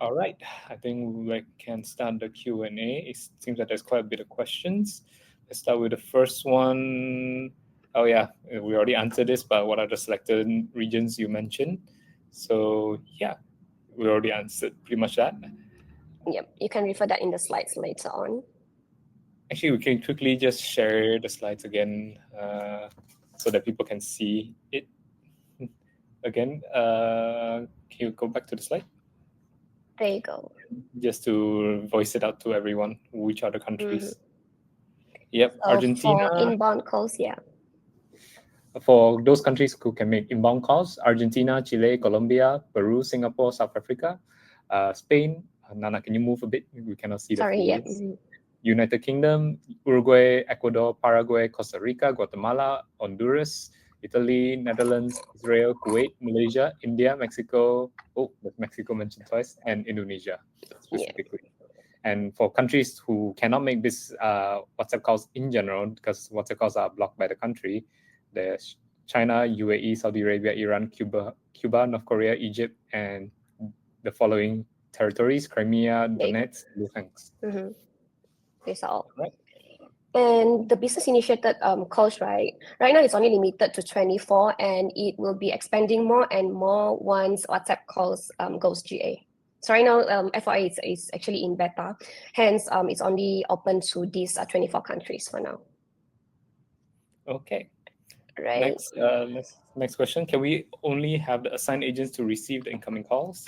All right, I think we can start the Q&A. It seems that there's quite a bit of questions. Let's start with the first one. Oh yeah, we already answered this, but what are the selected regions you mentioned? So yeah, we already answered pretty much that. Yep, you can refer that in the slides later on. Actually, we can quickly just share the slides again so that people can see it again. Can you go back to the slide? There you go. Just to voice it out to everyone, which are the countries? Yep, So Argentina. for inbound calls, yeah. For those countries who can make inbound calls, Argentina, Chile, Colombia, Peru, Singapore, South Africa, Spain. Nana, can you move a bit? We cannot see the Sorry, full yeah. list. United Kingdom, Uruguay, Ecuador, Paraguay, Costa Rica, Guatemala, Honduras, Italy, Netherlands, Israel, Kuwait, Malaysia, India, Mexico. Oh, Mexico mentioned twice, and Indonesia specifically. Yeah. And for countries who cannot make this WhatsApp calls in general, because WhatsApp calls are blocked by the country, there's China, UAE, Saudi Arabia, Iran, Cuba, North Korea, Egypt, and the following territories: Crimea, Donetsk, Luhansk. These are all. Right. And the business initiated calls, right now it's only limited to 24, and it will be expanding more and more once WhatsApp calls goes GA. So right now FYI is actually in beta, hence it's only open to these 24 countries for now. Okay. Right. Next question. Can we only have the assigned agents to receive the incoming calls?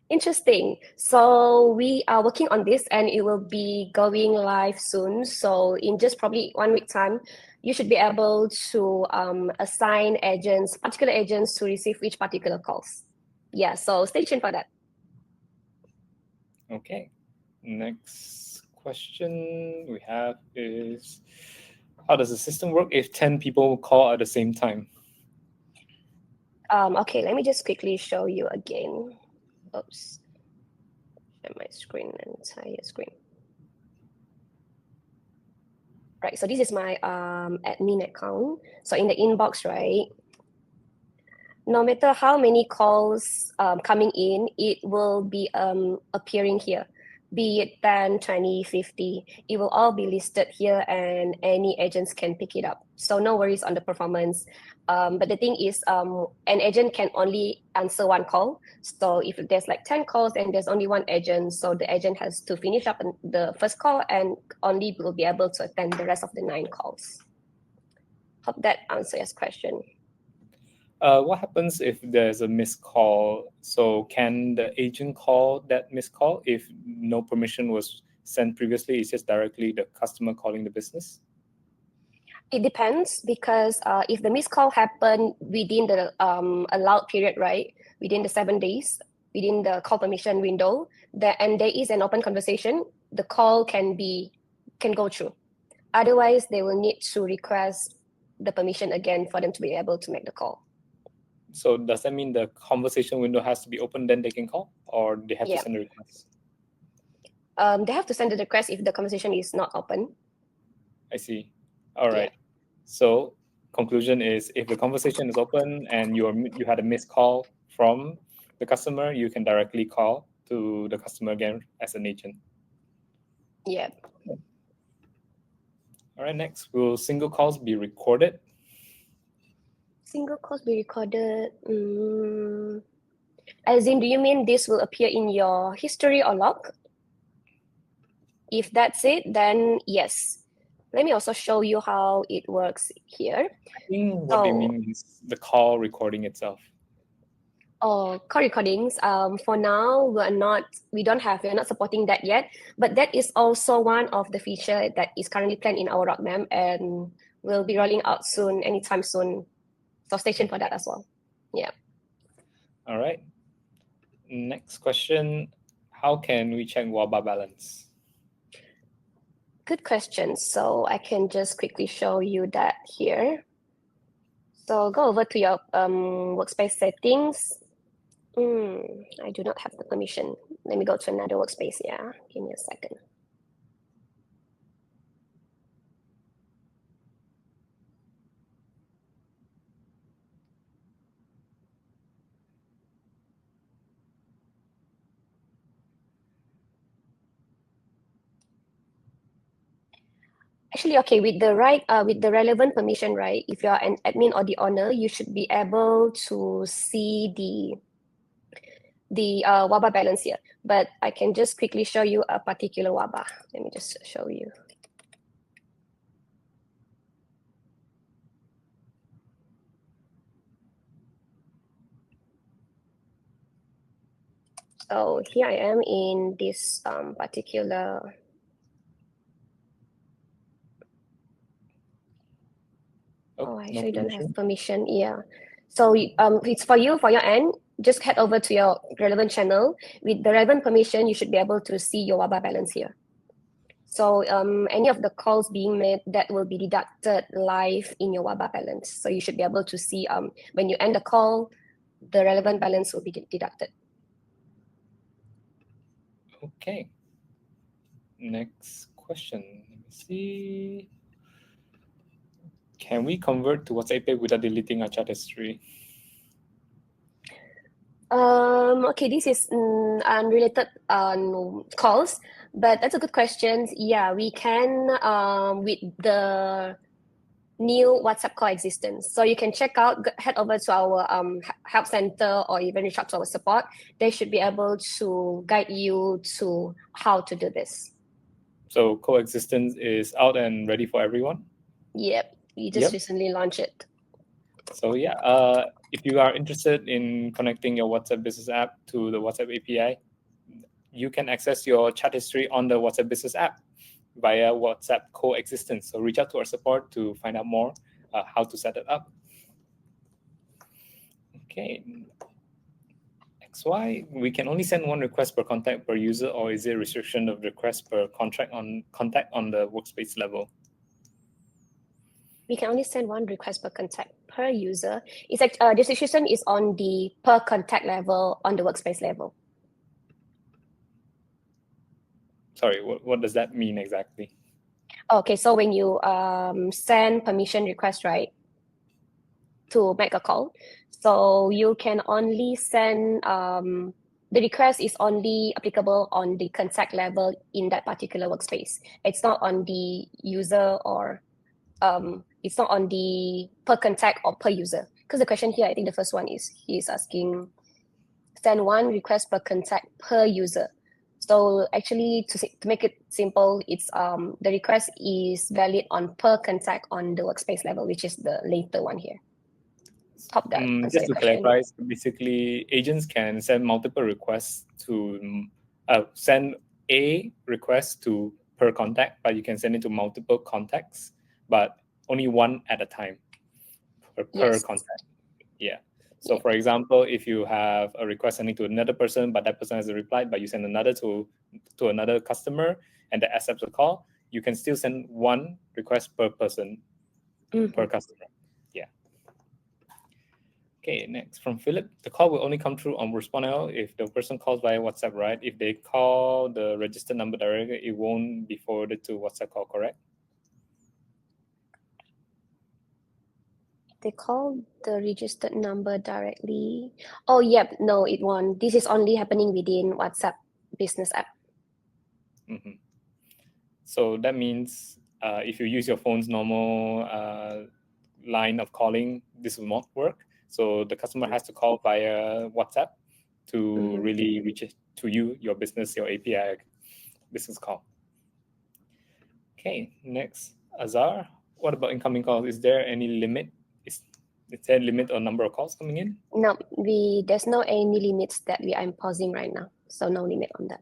Interesting. So we are working on this, and it will be going live soon. So in just probably 1 week time, you should be able to assign particular agents to receive each particular calls. Yeah, so stay tuned for that. Okay. Next question we have is, how does the system work if 10 people call at the same time? Okay, let me just quickly show you again. Oops. Share my screen, entire screen. Right, so this is my admin account. So in the inbox, right, no matter how many calls coming in, it will be appearing here. Be it 10, 20, 50, it will all be listed here, and any agents can pick it up. So no worries on the performance. But the thing is, an agent can only answer one call. So if there's like 10 calls and there's only one agent, so the agent has to finish up the first call and only will be able to attend the rest of the 9 calls. Hope that answers your question. What happens if there's a missed call? So can the agent call that missed call if no permission was sent previously? It's just directly the customer calling the business? It depends, because if the missed call happened within the allowed period, right, within the 7 days, within the call permission window, and there is an open conversation, the call can go through. Otherwise, they will need to request the permission again for them to be able to make the call. So does that mean the conversation window has to be open, then they can call, or they have to send a request? They have to send a request if the conversation is not open. I see. All right. Yeah. So conclusion is, if the conversation is open and you had a missed call from the customer, you can directly call to the customer again as an agent. Yeah. All right. Next, will single calls be recorded? Single calls be recorded. As in, do you mean this will appear in your history or log? If that's it, then yes. Let me also show you how it works here. I think what they mean is the call recording itself. Oh, call recordings. For now, we're not supporting that yet. But that is also one of the feature that is currently planned in our roadmap and will be rolling out soon, anytime soon. So stay tuned for that as well. Yeah. All right. Next question: how can we check WABA balance? Good question. So I can just quickly show you that here. So go over to your workspace settings. I do not have the permission. Let me go to another workspace. Yeah, give me a second. Actually, okay, with the relevant permission, right? If you're an admin or the owner, you should be able to see the WABA balance here. But I can just quickly show you a particular WABA. Let me just show you. So here I am in this particular. Oh, I actually don't have permission. Yeah. So it's for you, for your end. Just head over to your relevant channel. With the relevant permission, you should be able to see your WABA balance here. So any of the calls being made, that will be deducted live in your WABA balance. So you should be able to see when you end the call, the relevant balance will be deducted. Okay. Next question. Let me see. Can we convert to WhatsApp Pay without deleting our chat history? Okay, this is unrelated calls, but that's a good question. Yeah, we can with the new WhatsApp call existence. So you can check out, head over to our help center or even reach out to our support. They should be able to guide you to how to do this. So coexistence is out and ready for everyone? Yep, we just recently launched it. So yeah, if you are interested in connecting your WhatsApp business app to the WhatsApp API, you can access your chat history on the WhatsApp business app via WhatsApp coexistence. So reach out to our support to find out more how to set it up. Okay. XY, we can only send one request per contact per user, or is there a restriction of requests per contact on the workspace level? We can only send one request per contact per user. It's like this restriction is on the per contact level on the workspace level. Sorry, what does that mean exactly? Okay, so when you send permission request, right, to make a call, so you can only send the request is only applicable on the contact level in that particular workspace. It's not on the user or it's not on the per contact or per user. Because the question here, I think the first one is he's asking send one request per contact per user. So actually, to make it simple, it's the request is valid on per contact on the workspace level, which is the later one here. Hope that just to clarify, basically, agents can send multiple requests to send a request to per contact, but you can send it to multiple contacts, but only one at a time per contact. Yeah. So for example, if you have a request sending to another person, but that person hasn't replied, but you send another to another customer and that accepts the call, you can still send one request per person, per customer. Yeah. Okay, next from Philip. The call will only come through on Respond.io if the person calls via WhatsApp, right? If they call the registered number directly, it won't be forwarded to WhatsApp call, correct? They call the registered number directly. Oh, yep. No, it won't. This is only happening within WhatsApp business app. So that means if you use your phone's normal line of calling, this will not work. So the customer has to call via WhatsApp to really reach it to you, your business, your API business call. Okay, next, Azar. What about incoming calls? Is there any limit? Is there a limit or number of calls coming in? No, there's no any limits that we are imposing right now. So no limit on that.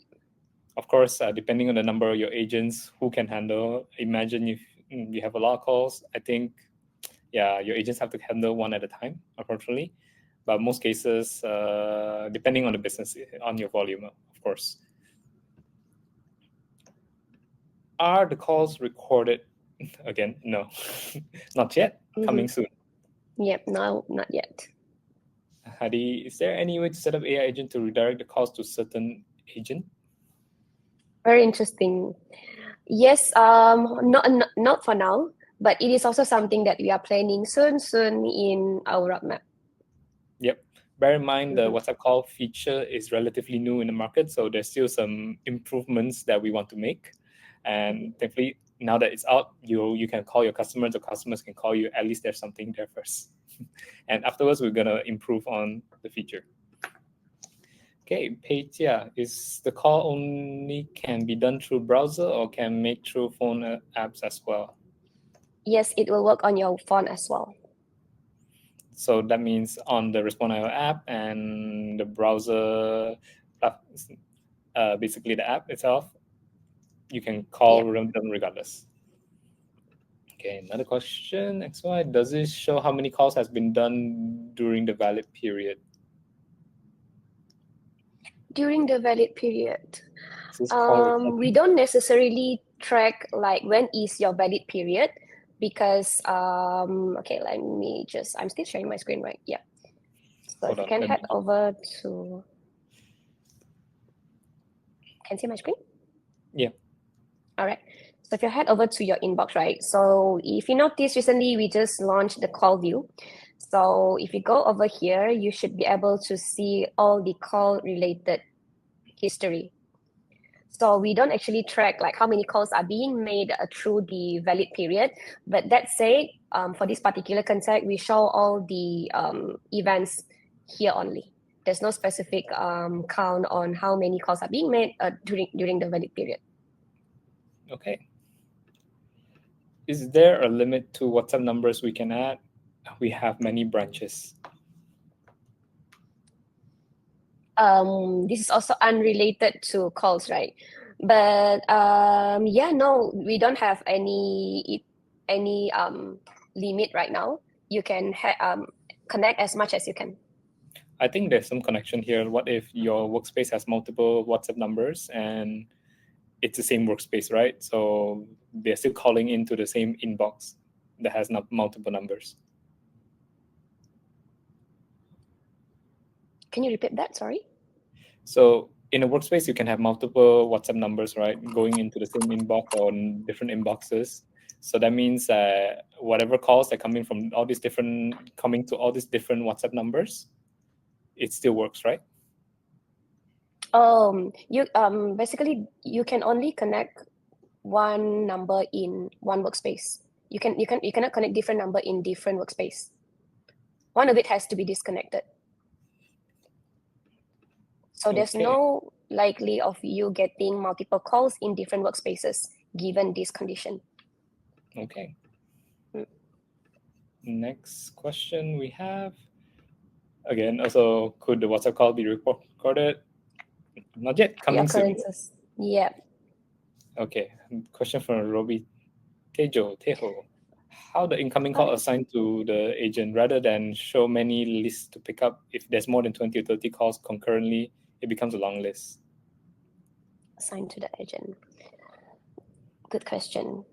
Of course, depending on the number of your agents who can handle. Imagine if you have a lot of calls, I think, yeah, your agents have to handle one at a time, unfortunately. But most cases, depending on the business, on your volume, of course. Are the calls recorded? Again, no, not yet. Coming soon. Yep, no, not yet. Hadi, is there any way to set up AI agent to redirect the calls to certain agent? Very interesting. Yes, not for now, but it is also something that we are planning soon in our roadmap. Yep. Bear in mind the WhatsApp call feature is relatively new in the market, so there's still some improvements that we want to make. And thankfully, now that it's out, you can call your customers, the customers can call you. At least there's something there first. And afterwards, we're going to improve on the feature. Okay, Peitia, is the call only can be done through browser or can make through phone apps as well? Yes, it will work on your phone as well. So that means on the Respond.io app and the browser, basically the app itself, you can call them regardless. Okay, another question. XY, does this show how many calls has been done during the valid period? During the valid period, Is this call we don't necessarily track like when is your valid period, because okay, let me just, I'm still sharing my screen, right? Yeah. So if you can head over to, can you see my screen? Yeah. All right. So if you head over to your inbox, right? So if you notice recently, we just launched the call view. So if you go over here, you should be able to see all the call related history. So we don't actually track like how many calls are being made through the valid period. But that said, for this particular contact, we show all the events here only. There's no specific count on how many calls are being made during the valid period. Okay. Is there a limit to WhatsApp numbers we can add? We have many branches. This is also unrelated to calls, right? But yeah, no, we don't have any limit right now. You can connect as much as you can. I think there's some connection here. What if your workspace has multiple WhatsApp numbers and it's the same workspace, right? So they're still calling into the same inbox that has multiple numbers. Can you repeat that? Sorry. So in a workspace, you can have multiple WhatsApp numbers, right, going into the same inbox or different inboxes. So that means whatever calls that come in from all these different, coming to all these different WhatsApp numbers, it still works, right? You basically you can only connect one number in one workspace. You cannot connect different number in different workspace. One of it has to be disconnected. So there's no likely of you getting multiple calls in different workspaces given this condition. Okay. Next question we have. Again, also, could the WhatsApp call be recorded? Not yet, coming soon. Yeah. Okay, question from Robi Tejo. How the incoming call assigned to the agent rather than show many lists to pick up? If there's more than 20 or 30 calls concurrently, it becomes a long list. Assigned to the agent. Good question.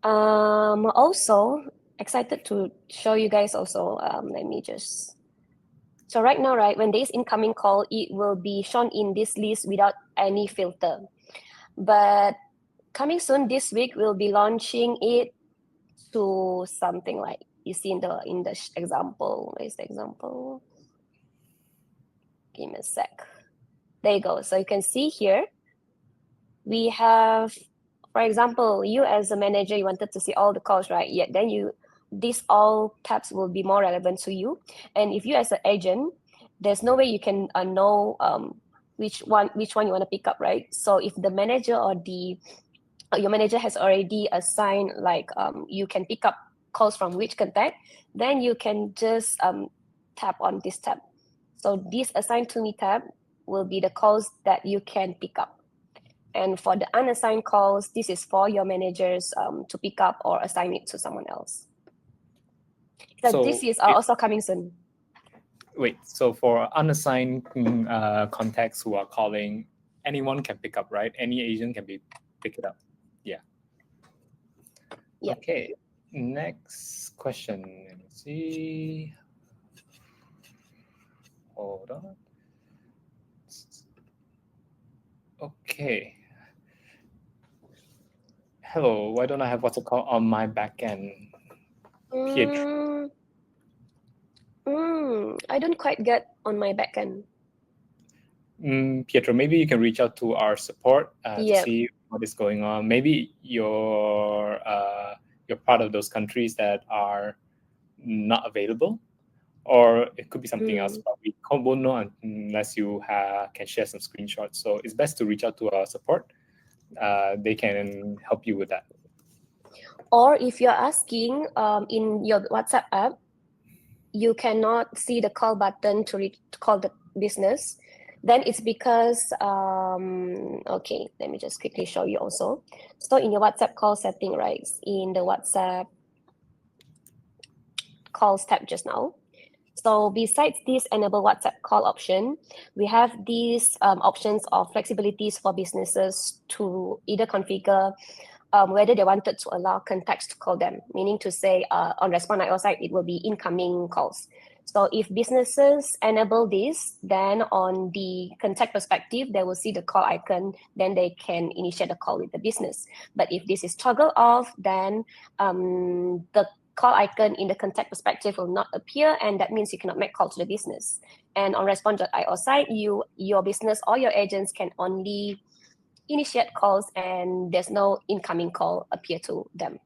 Also excited to show you guys also, let me just, so right now, right, when there's incoming call, it will be shown in this list without any filter. But coming soon this week, we'll be launching it to something like you see in the example. Where's the example? Give me a sec. There you go. So you can see here, we have, for example, you as a manager, you wanted to see all the calls, right? Yeah, then these all tabs will be more relevant to you. And if you as an agent, there's no way you can know which one you want to pick up, right? So if the manager or your manager has already assigned like you can pick up calls from which contact, then you can just tap on this tab. So this assigned to me tab will be the calls that you can pick up. And for the unassigned calls, this is for your managers to pick up or assign it to someone else. So this is also coming soon. Wait, so for unassigned contacts who are calling, anyone can pick up, right? Any agent can pick it up. Yeah. Yep. Okay. Next question. Let me see. Hold on. Okay. Hello, why don't I have what's it called on my backend? I don't quite get on my backend. Pietro, maybe you can reach out to our support to Yep. see what is going on. Maybe you're part of those countries that are not available, or it could be something else. But we won't know unless you can share some screenshots. So it's best to reach out to our support. They can help you with that. Or if you're asking in your WhatsApp app, you cannot see the call button to call the business, then it's because, okay, let me just quickly show you also. So in your WhatsApp call setting, right, in the WhatsApp calls tab just now. So besides this enable WhatsApp call option, we have these options of flexibilities for businesses to either configure whether they wanted to allow contacts to call them, meaning to say on Respond.io side, it will be incoming calls. So if businesses enable this, then on the contact perspective, they will see the call icon, then they can initiate a call with the business. But if this is toggled off, then the call icon in the contact perspective will not appear, and that means you cannot make call to the business. And on Respond.io side, your business or your agents can only initiate calls, and there's no incoming call appear to them.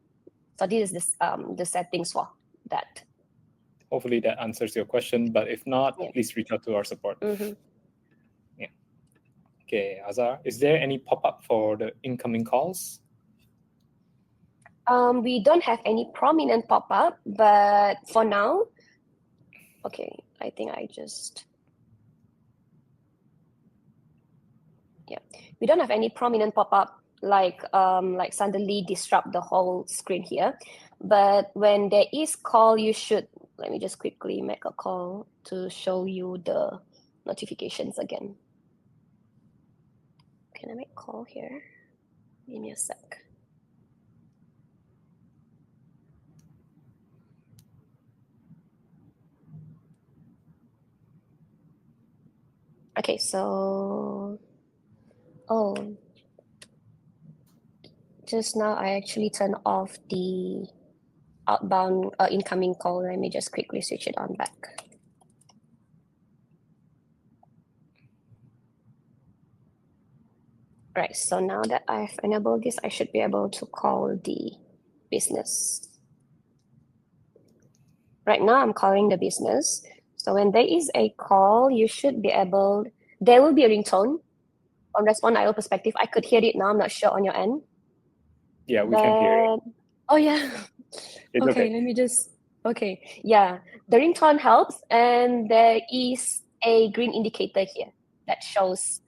So this is the settings for that. Hopefully that answers your question, but if not, Yeah. please reach out to our support. Mm-hmm. Yeah. Okay, Azar, is there any pop-up for the incoming calls? We don't have any prominent pop-up, but for now, okay, I think I just, yeah, we don't have any prominent pop-up like suddenly disrupt the whole screen here. But when there is call, you should, let me just quickly make a call to show you the notifications again. Can I make call here? Give me a sec. Okay, so, oh, just now I actually turned off the outbound incoming call. Let me just quickly switch it on back. Right, so now that I've enabled this, I should be able to call the business. Right now I'm calling the business. So when there is a call, you should be able, there will be a ringtone. On Respond.io perspective, I could hear it now, I'm not sure on your end. Yeah, we can hear it. Oh yeah. It's okay. Let me just, okay. Yeah, the ringtone helps, and there is a green indicator here that shows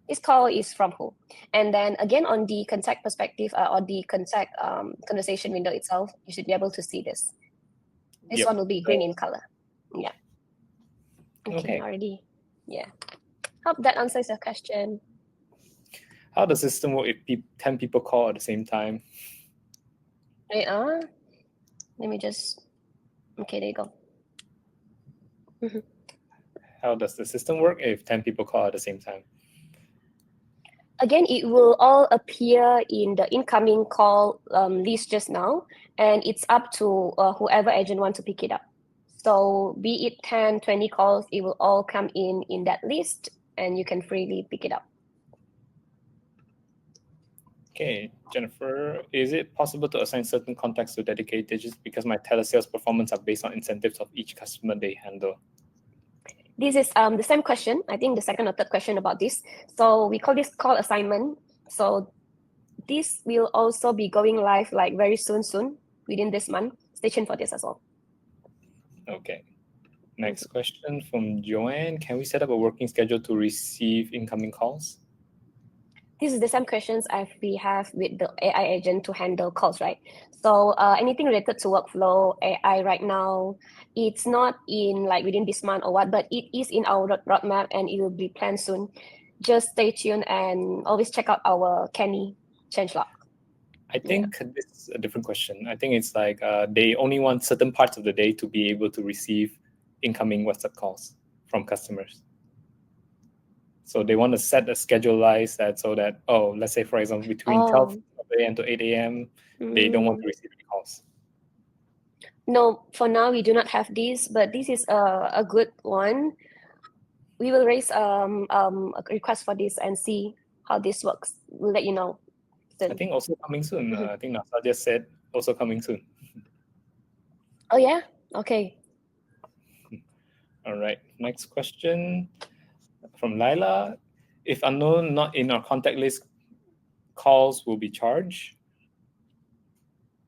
this call is from who. And then again, on the contact perspective or the contact conversation window itself, you should be able to see this. This one will be green in color. Yeah. Okay, already. Yeah. Hope that answers your question. How does the system work if 10 people call at the same time? Wait, let me just, okay, there you go. How does the system work if 10 people call at the same time? Again, it will all appear in the incoming call list just now, and it's up to whoever agent wants to pick it up. So be it 10, 20 calls, it will all come in that list, and you can freely pick it up. Okay, Jennifer, is it possible to assign certain contacts to dedicated agents because my telesales performance are based on incentives of each customer they handle? This is the same question, I think the second or third question about this. So we call this call assignment. So this will also be going live like very soon within this month. Stay tuned for this as well. Okay. Next question from Joanne. Can we set up a working schedule to receive incoming calls? This is the same questions we have with the AI agent to handle calls, right? So anything related to workflow, AI right now, it's not in like within this month or what, but it is in our roadmap and it will be planned soon. Just stay tuned and always check out our Kenny changelog. I think this is a different question. I think it's like they only want certain parts of the day to be able to receive incoming WhatsApp calls from customers. So they want to set a schedule that so that, let's say, for example, between 12 a.m. to 8 a.m., they don't want to receive any calls. No, for now, we do not have this, but this is a good one. we will raise a request for this and see how this works. We'll let you know soon. I think also coming soon. Mhm. I think NASA just said also coming soon. Oh yeah? Okay. All right. Next question from Laila. If unknown not in our contact list calls will be charged?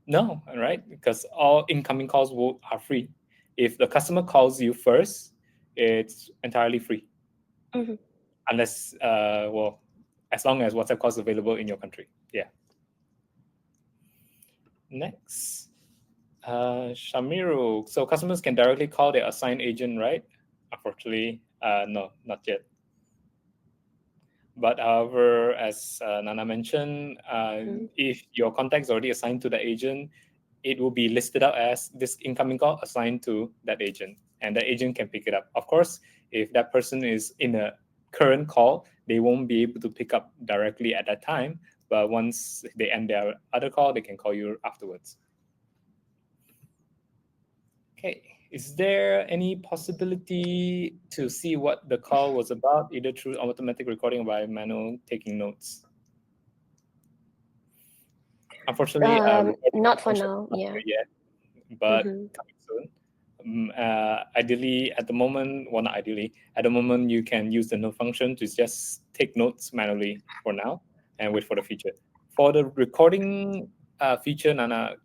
No, right? Because all incoming calls are free. If the customer calls you first, it's entirely free. Mhm. Unless, well, as long as WhatsApp calls available in your country. Yeah. Next. Shamiru. So customers can directly call their assigned agent, right? Unfortunately, no, not yet. But however, as Nana mentioned, if your contact is already assigned to the agent, it will be listed out as this incoming call assigned to that agent, and the agent can pick it up. Of course, if that person is in a current call, they won't be able to pick up directly at that time. But once they end their other call, they can call you afterwards. Okay. Is there any possibility to see what the call was about, either through automatic recording or by manual taking notes? Unfortunately, not for now. Yeah. yet, but Mhm. coming soon. Ideally, at the moment, well, not ideally, at the moment, you can use the note function to just take notes manually for now and wait for the feature. For the recording feature, Nana,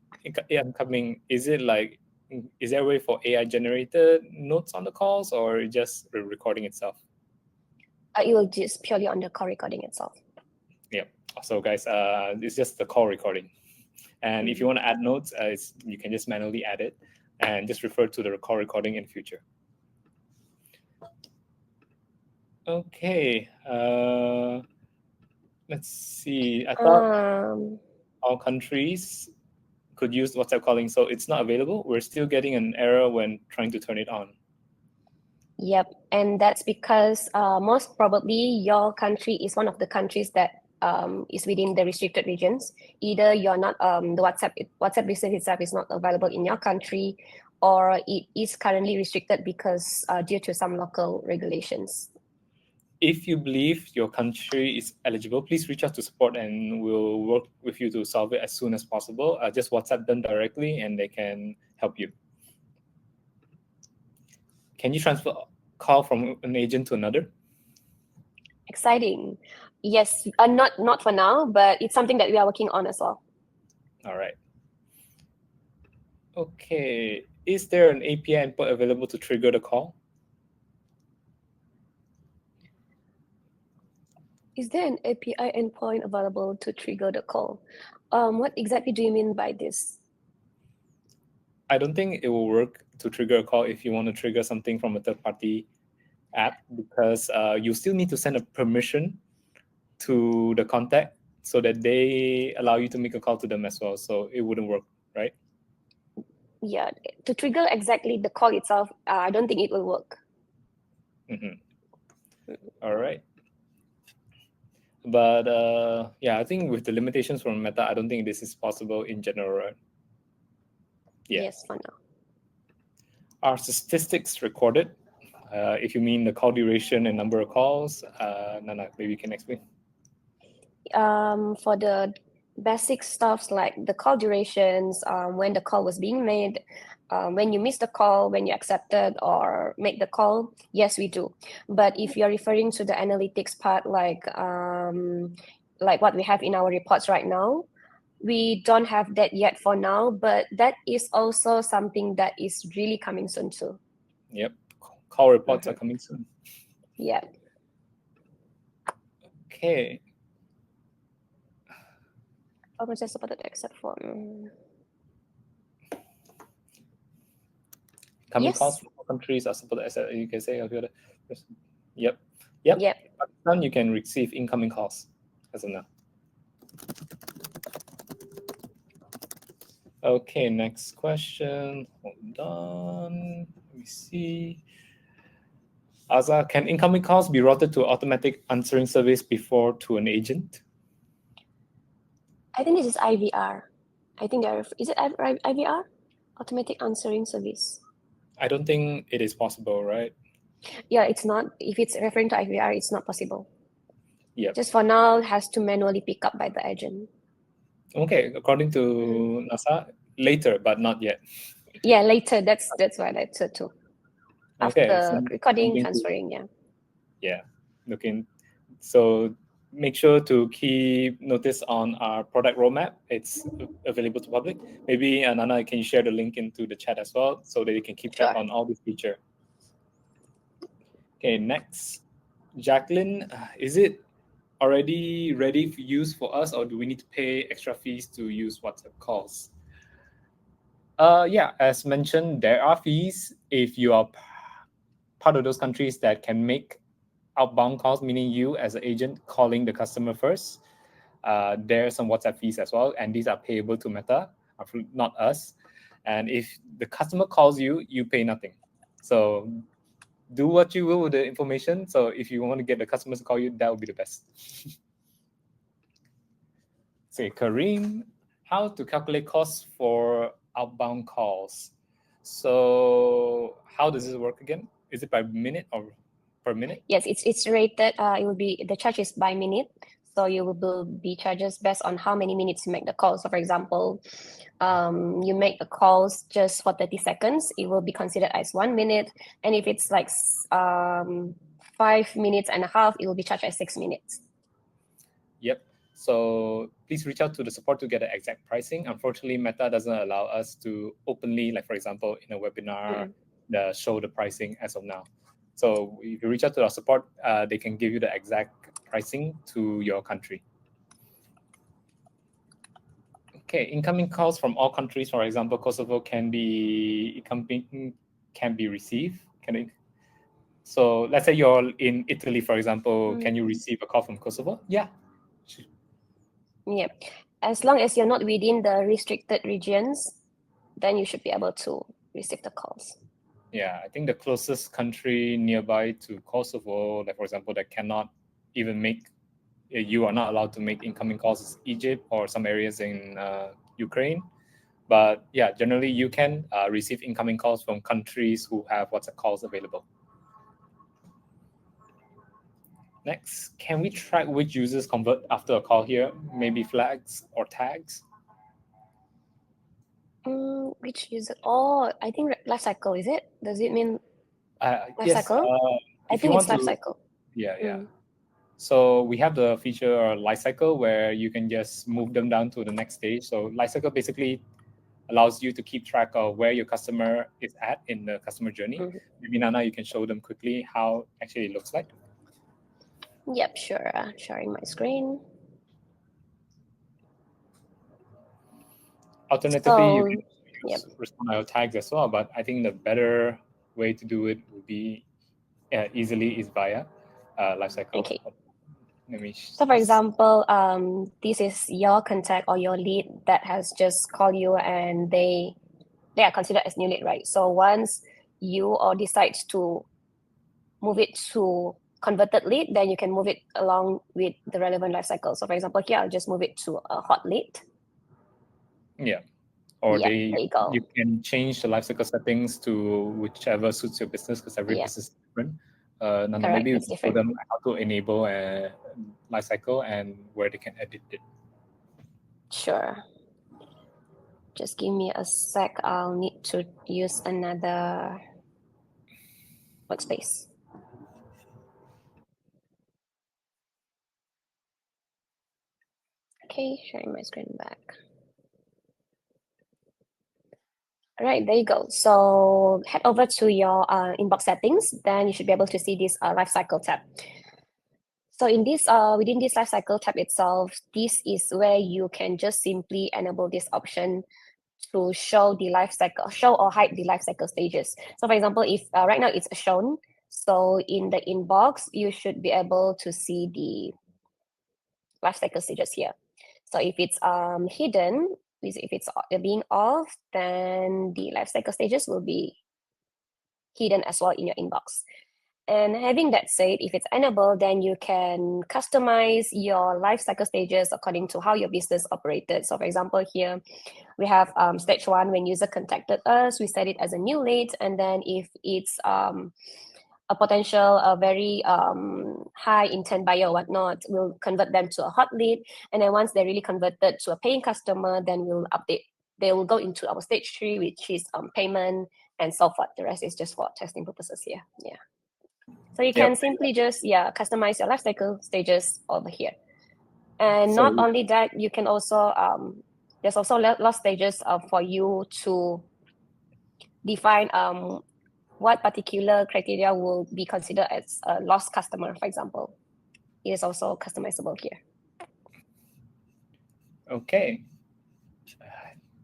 incoming, is there a way for AI generated notes on the calls, or just the recording itself? It will just purely on the call recording itself. Yeah. So, guys, it's just the call recording. And if you want to add notes, you can just manually add it and just refer to the call recording in future. Okay. Let's see. I thought all countries could use WhatsApp calling, so it's not available. We're still getting an error when trying to turn it on. Yep, and that's because most probably your country is one of the countries that is within the restricted regions. Either you're not the WhatsApp business itself is not available in your country, or it is currently restricted because due to some local regulations. If you believe your country is eligible, please reach out to support and we'll work with you to solve it as soon as possible. Just WhatsApp them directly and they can help you. Can you transfer call from an agent to another? Exciting. Yes, not for now, but it's something that we are working on as well. All right. Okay. Is there an API input available to trigger the call? Is there an API endpoint available to trigger the call? What exactly do you mean by this? I don't think it will work to trigger a call if you want to trigger something from a third-party app, because you still need to send a permission to the contact so that they allow you to make a call to them as well. So it wouldn't work, right? Yeah, to trigger exactly the call itself, I don't think it will work. All right. But yeah, I think with the limitations from Meta, I don't think this is possible in general, right? Yeah. Yes, for now. Are statistics recorded? If you mean the call duration and number of calls, Nana, maybe you can explain. For the basic stuffs like the call durations, when the call was being made, when you missed the call, when you accepted or make the call, yes, we do. But if you're referring to the analytics part, like what we have in our reports right now, we don't have that yet for now, but that is also something that is really coming soon too. Yep. Call reports are coming soon. Yeah. Okay. All process supported except for Coming yes. calls from all countries are supported as you can say. Yep. Pakistan, you can receive incoming calls as of now. Okay, next question. Hold on. Let me see. Azza, can incoming calls be routed to automatic answering service before to an agent? I think this is IVR. I think is it IVR? Automatic answering service. I don't think it is possible, right? Yeah, it's not. If it's referring to IVR, it's not possible. Yeah. Just for now, it has to manually pick up by the agent. Okay, according to NASA, later, but not yet. Yeah, later. That's what I said too. Okay, After recording, transferring, yeah, looking. So make sure to keep notice on our product roadmap. It's available to public. Maybe Nana, can you share the link into the chat as well so that you can keep track on all these features. Okay, next, Jacqueline, is it already ready for use for us, or do we need to pay extra fees to use WhatsApp calls? Yeah, as mentioned, there are fees if you are part of those countries that can make outbound calls, meaning you as an agent calling the customer first. There are some WhatsApp fees as well, and these are payable to Meta, not us. And if the customer calls you, you pay nothing. So do what you will with the information. So if you want to get the customers to call you, that would be the best. Say, Kareem, how to calculate costs for outbound calls? So how does this work again? Is it by minute or per minute? Yes, it's rated. It will be, the charge is by minute. So you will be charges based on how many minutes you make the call. So for example, you make the calls just for 30 seconds, it will be considered as 1 minute. And if it's like 5 minutes and a half, it will be charged as 6 minutes. Yep. So please reach out to the support to get the exact pricing. Unfortunately, Meta doesn't allow us to openly, like for example, in a webinar, show the pricing as of now. So if you reach out to our support, they can give you the exact pricing to your country. Okay, incoming calls from all countries, for example, Kosovo can be received. So let's say you're in Italy, for example, can you receive a call from Kosovo? Yeah. Yeah, as long as you're not within the restricted regions, then you should be able to receive the calls. Yeah, I think the closest country nearby to Kosovo, like for example, that cannot even make, you are not allowed to make incoming calls, is Egypt or some areas in Ukraine. But yeah, generally you can receive incoming calls from countries who have WhatsApp calls available. Next, can we track which users convert after a call here? Maybe flags or tags? Which user? Oh, I think lifecycle, is it? Does it mean yes. lifecycle? I think it's lifecycle. Yeah. So we have the feature lifecycle where you can just move them down to the next stage. So lifecycle basically allows you to keep track of where your customer is at in the customer journey. Maybe Nana, you can show them quickly how actually it looks like. Yep, sure. Sharing my screen. Alternatively, you can use Respond.io tags as well, but I think the better way to do it would be easily is via lifecycle. Okay. So for example, this is your contact or your lead that has just called you, and they are considered as new lead, right? So once you or decide to move it to converted lead, then you can move it along with the relevant lifecycle. So for example, here I'll just move it to a hot lead. Yeah. Or there you go. You can change the lifecycle settings to whichever suits your business, because every business is different. Nana, maybe you can show them how to enable a lifecycle and where they can edit it. Sure. Just give me a sec. I'll need to use another workspace. Okay, sharing my screen back. All right, there you go. So head over to your inbox settings. Then you should be able to see this lifecycle tab. So in this, within this lifecycle tab itself, this is where you can just simply enable this option to show the lifecycle, show or hide the lifecycle stages. So for example, if right now it's shown, so in the inbox, you should be able to see the lifecycle stages here. So if it's hidden, if it's being off, then the lifecycle stages will be hidden as well in your inbox. And having that said, if it's enabled, then you can customize your lifecycle stages according to how your business operated. So for example, here we have stage 1, when user contacted us, we set it as a new lead. And then if it's a potential, a very high intent buyer or whatnot, we'll convert them to a hot lead. And then once they're really converted to a paying customer, then we'll update. They will go into our stage 3, which is payment and so forth. The rest is just for testing purposes here. Yeah. So you can simply just customize your lifecycle stages over here. And So- not only that, you can also there's also loss stages for you to define what particular criteria will be considered as a lost customer, for example. It is also customizable here. Okay.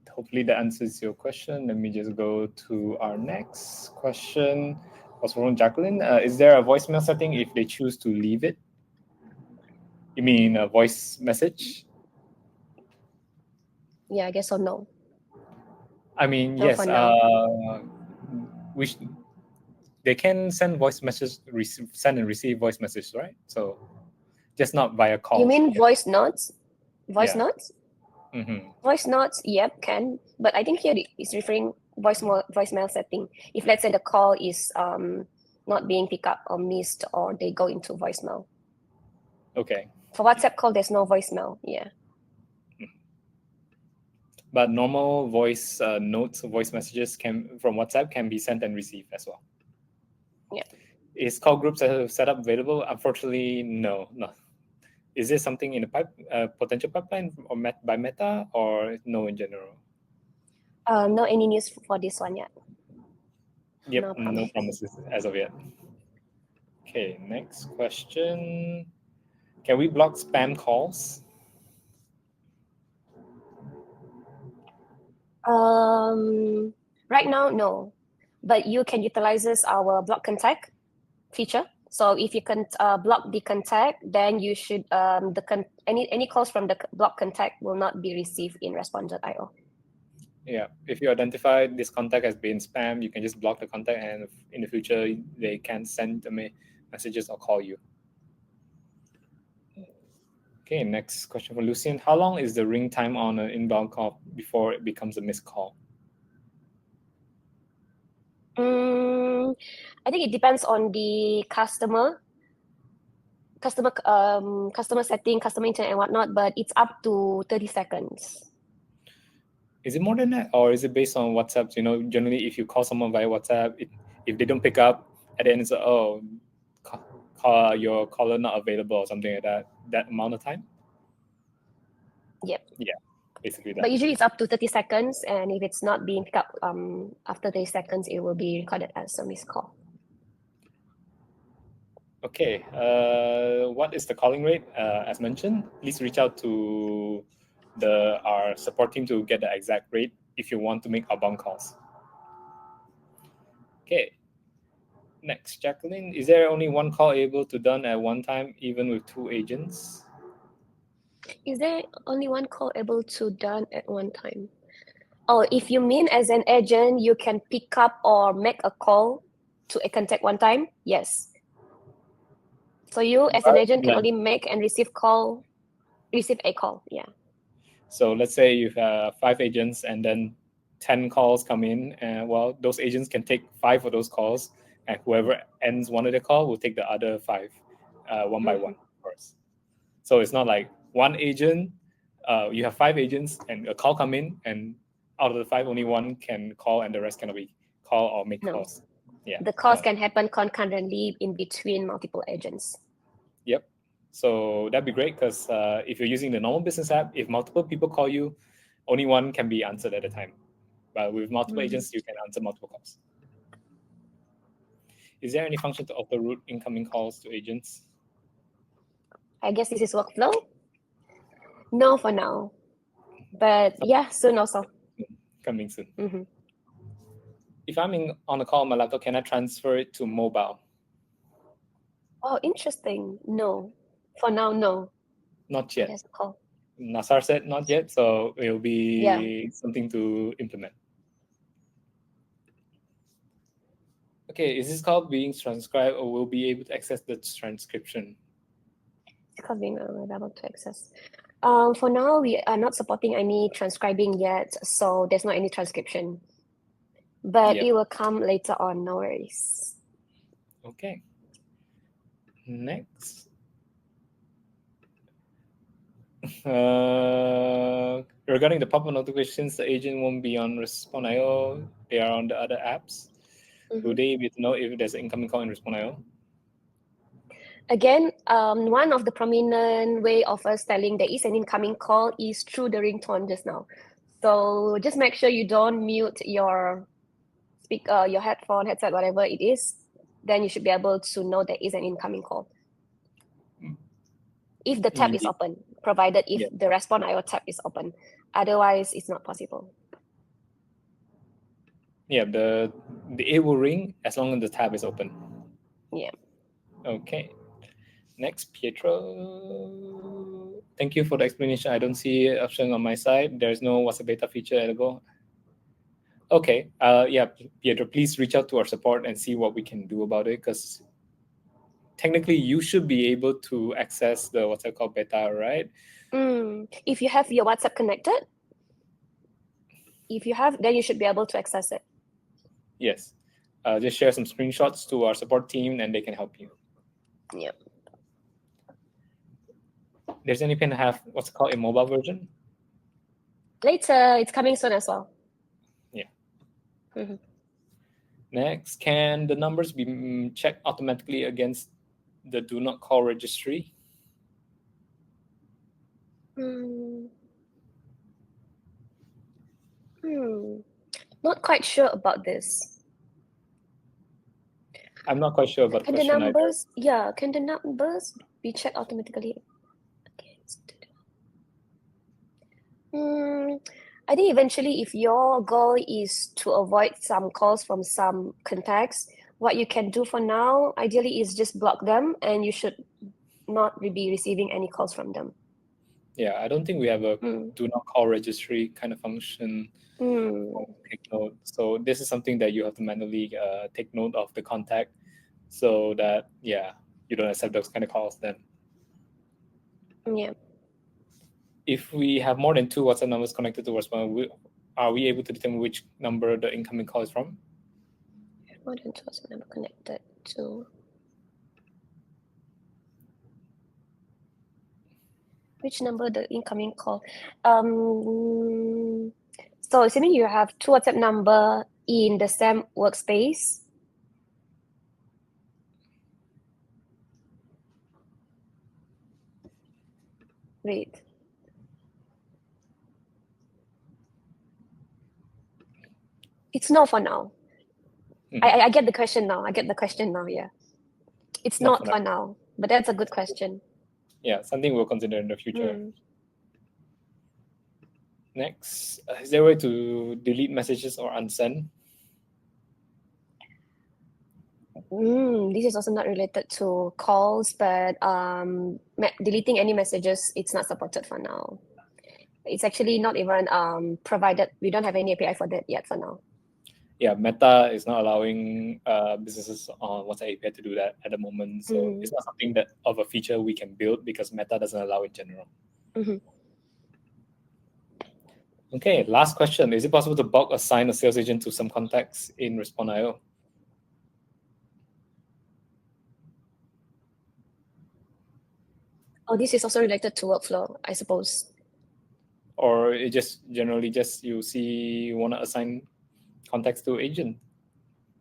Hopefully that answers your question. Let me just go to our next question. Was from Jacqueline. Is there a voicemail setting if they choose to leave it? You mean a voice message? Yeah, I guess so. No. I mean, No, yes. for now. They can send voice messages, send and receive voice messages, right? So just not via call. You mean voice notes? Voice Yeah. notes? Mm-hmm. Voice notes, yep, can. But I think here it's referring voicemail setting. If let's say the call is not being picked up or missed, or they go into voicemail. Okay. For WhatsApp call, there's no voicemail. Yeah. But normal voice notes, voice messages from WhatsApp can be sent and received as well. Yeah. Is call groups setup available? Unfortunately, no. Is there something in the potential pipeline or by Meta, or no in general? No any news for this one yet. Yep, no promises as of yet. Okay, next question. Can we block spam calls? Right now, no. But you can utilize our block contact feature. So if you can block the contact, then you should any calls from the block contact will not be received in Respond.io. Yeah, if you identify this contact as being spam, you can just block the contact, and in the future they can send messages or call you. Okay, next question for Lucian. How long is the ring time on an inbound call before it becomes a missed call? I think it depends on the customer setting, customer intent and whatnot, but it's up to 30 seconds. Is it more than that, or is it based on WhatsApp? You know, generally if you call someone via WhatsApp, if they don't pick up, at the end it's call your caller not available or something like that amount of time? Yep. Yeah, basically that. But usually it's up to 30 seconds, and if it's not being picked up after 30 seconds, it will be recorded as a missed call. Okay, what is the calling rate? As mentioned, please reach out to our support team to get the exact rate if you want to make outbound calls. Okay. Next, Jacqueline, is there only one call able to done at one time, even with 2 agents? Is there only one call able to done at one time? Oh, if you mean as an agent, you can pick up or make a call to a contact one time? Yes. So you as an agent can only make and receive a call. Yeah. So let's say you have 5 agents and then 10 calls come in, and well, those agents can take 5 of those calls, and whoever ends one of the call will take the other 5 one by one, of course. So it's not like one agent, you have 5 agents and a call come in, and out of the 5 only one can call and the rest cannot be call or make calls. Yeah, the calls can happen concurrently in between multiple agents. Yep. So that'd be great, because if you're using the normal business app, if multiple people call you, only one can be answered at a time. But with multiple agents, you can answer multiple calls. Is there any function to auto-route incoming calls to agents? I guess this is workflow. No, for now. But yeah, soon also. Coming soon. If I'm on a call on my laptop, can I transfer it to mobile? Oh, interesting. No. For now, no. Not yet. Yes, call. Nasar said not yet, so it will be something to implement. Okay, is this call being transcribed, or will be able to access the transcription? It's called being able to access. For now, we are not supporting any transcribing yet, so there's not any transcription. But it will come later on, no worries. Okay. Next. Regarding the pop-up notifications, the agent won't be on Respond.io. They are on the other apps. Do they be to know if there's an incoming call in Respond.io? Again, one of the prominent way of us telling there is an incoming call is through the ringtone just now. So just make sure you don't mute your speaker, your headphone, headset, whatever it is. Then you should be able to know there is an incoming call. If the tab is open, provided if the Respond.io tab is open. Otherwise, it's not possible. Yeah, the it will ring as long as the tab is open. Yeah. Okay. Next, Pietro. Thank you for the explanation. I don't see an option on my side. There's no WhatsApp beta feature available. Okay. Yeah, Pietro, please reach out to our support and see what we can do about it, because technically you should be able to access the WhatsApp call beta, right? If you have your WhatsApp connected, then you should be able to access it. Yes. Just share some screenshots to our support team and they can help you. Yeah. Does any pen have what's called a mobile version? Later, it's coming soon as well. Yeah. Mm-hmm. Next, can the numbers be checked automatically against the do not call registry? Not quite sure about this. I'm not quite sure about the question numbers, either. Yeah, can the numbers be checked automatically against? I think eventually, if your goal is to avoid some calls from some contacts, what you can do for now, ideally, is just block them, and you should not be receiving any calls from them. Yeah, I don't think we have a do not call registry kind of function. Take note. So this is something that you have to manually take note of the contact, so that you don't accept those kind of calls then. Yeah. If we have more than 2 WhatsApp numbers connected to Respond, are we able to determine which number the incoming call is from? More than 2 WhatsApp numbers connected to. Which number the incoming call? So assuming you have 2 WhatsApp number in the same workspace. Wait. It's no for now. I get the question now. Yeah. It's not for now, but that's a good question. Yeah, something we'll consider in the future. Next, is there a way to delete messages or unsend? This is also not related to calls, but deleting any messages, it's not supported for now. It's actually not even provided. We don't have any API for that yet for now. Yeah, Meta is not allowing businesses on WhatsApp API to do that at the moment. So it's not something that of a feature we can build because Meta doesn't allow it in general. Okay, last question. Is it possible to bulk assign a sales agent to some contacts in Respond.io? Oh, this is also related to workflow, I suppose. Or it just generally you see you want to assign contacts to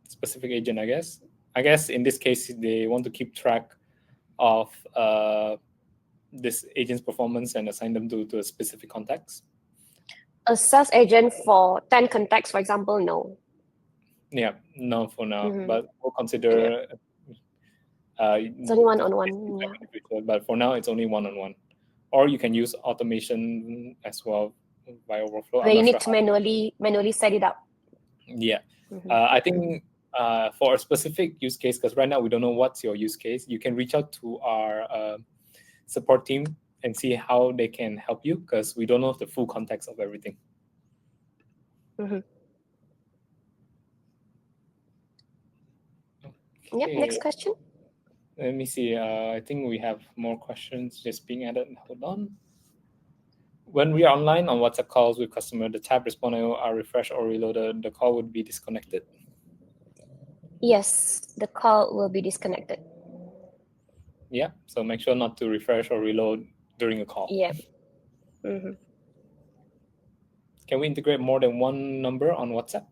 specific agent, I guess. I guess in this case, they want to keep track of this agent's performance and assign them to a specific contacts. A sales agent for 10 contacts, for example, no. Yeah, no for now, but we'll consider. It's only one-on-one. Yeah. But for now, it's only one-on-one. Or you can use automation as well via workflow. Where you need to manually set it up. Yeah. I think for a specific use case, because right now we don't know what's your use case, you can reach out to our support team and see how they can help you, because we don't know the full context of everything. Okay. Yep, next question. Let me see. I think we have more questions just being added. Hold on. When we are online on WhatsApp calls with customer, the tab Respond.io are refreshed or reloaded, the call would be disconnected. Yes, the call will be disconnected. Yeah, so make sure not to refresh or reload during a call. Yeah. Mm-hmm. Can we integrate more than one number on WhatsApp?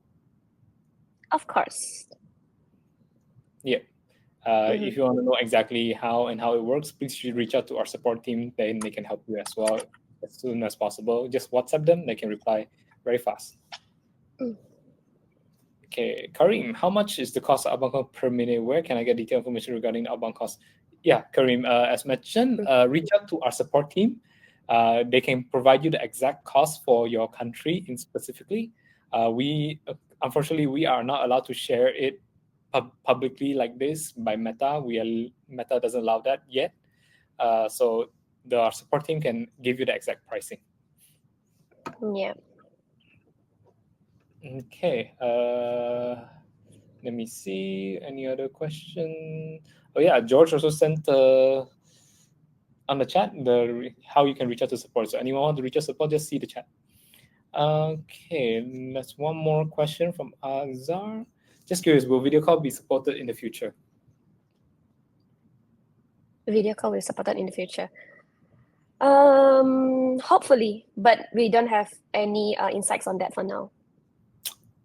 Of course. Yeah. If you want to know exactly how it works, please reach out to our support team. Then they can help you as well as soon as possible. Just WhatsApp them. They can reply very fast. Okay, Karim, how much is the cost of outbound call per minute? Where can I get detailed information regarding the outbound cost? Yeah, Karim, as mentioned, reach out to our support team. They can provide you the exact cost for your country in specifically. We unfortunately we are not allowed to share it publicly like this by Meta. Meta doesn't allow that yet. So our support team can give you the exact pricing. Yeah. Okay. Let me see. Any other question? Oh yeah, George also sent on the chat how you can reach out to support. So anyone want to reach out to support, just see the chat. Okay, that's one more question from Azar. Just curious, will video call be supported in the future? Video call will be supported in the future. Hopefully, but we don't have any insights on that for now.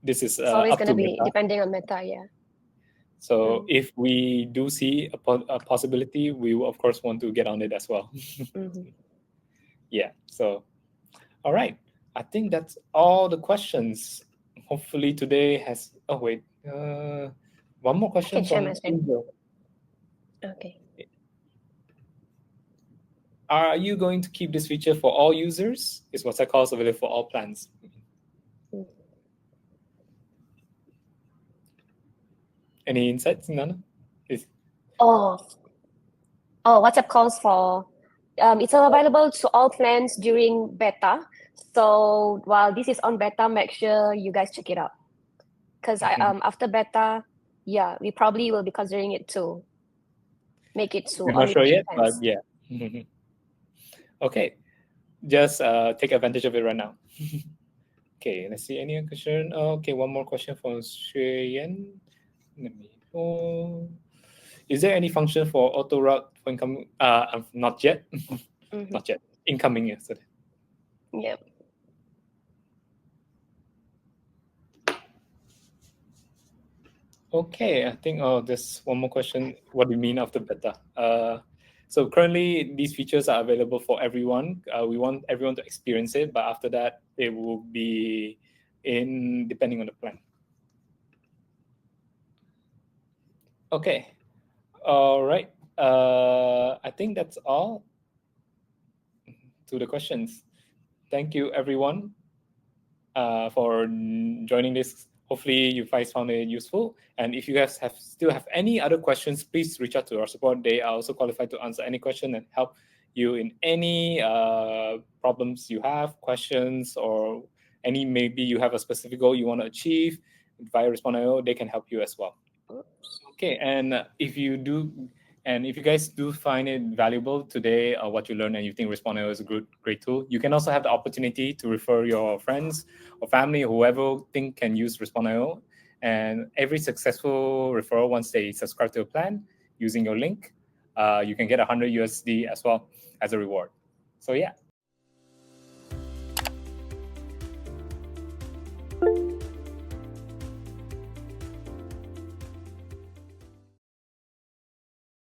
This is It's always up going to to be Meta. depending on Meta, yeah. So if we do see a possibility, we will of course want to get on it as well. Yeah. So, all right. I think that's all the questions. Hopefully today has. Oh wait, one more question I can share from my screen. Angel. Okay. Are you going to keep this feature for all users? Is WhatsApp calls available for all plans? Any insights, Nana? WhatsApp calls for it's available to all plans during beta. So while this is on beta, make sure you guys check it out. Because after beta, yeah, we probably will be considering it to make it to We're not sure yet, plans. but yeah. Okay, just take advantage of it right now. Okay, let's see any question. Okay, one more question from Xueyan. Let me go. Is there any function for auto route for incoming? Not yet. Not yet. Incoming yesterday. Yep. Okay, I think there's one more question. What do you mean after beta? So currently these features are available for everyone. We want everyone to experience it, but after that it will be depending on the plan. Okay. All right. I think that's all to the questions. Thank you everyone for joining this. Hopefully you guys found it useful. And if you guys still have any other questions, please reach out to our support. They are also qualified to answer any question and help you in any problems you have, questions, or maybe you have a specific goal you want to achieve via Respond.io, they can help you as well. Okay, and if you guys do find it valuable today, what you learned, and you think Respond.io is a great tool, you can also have the opportunity to refer your friends or family, or whoever think can use Respond.io. And every successful referral, once they subscribe to a plan using your link, you can get 100 USD as well as a reward. So yeah.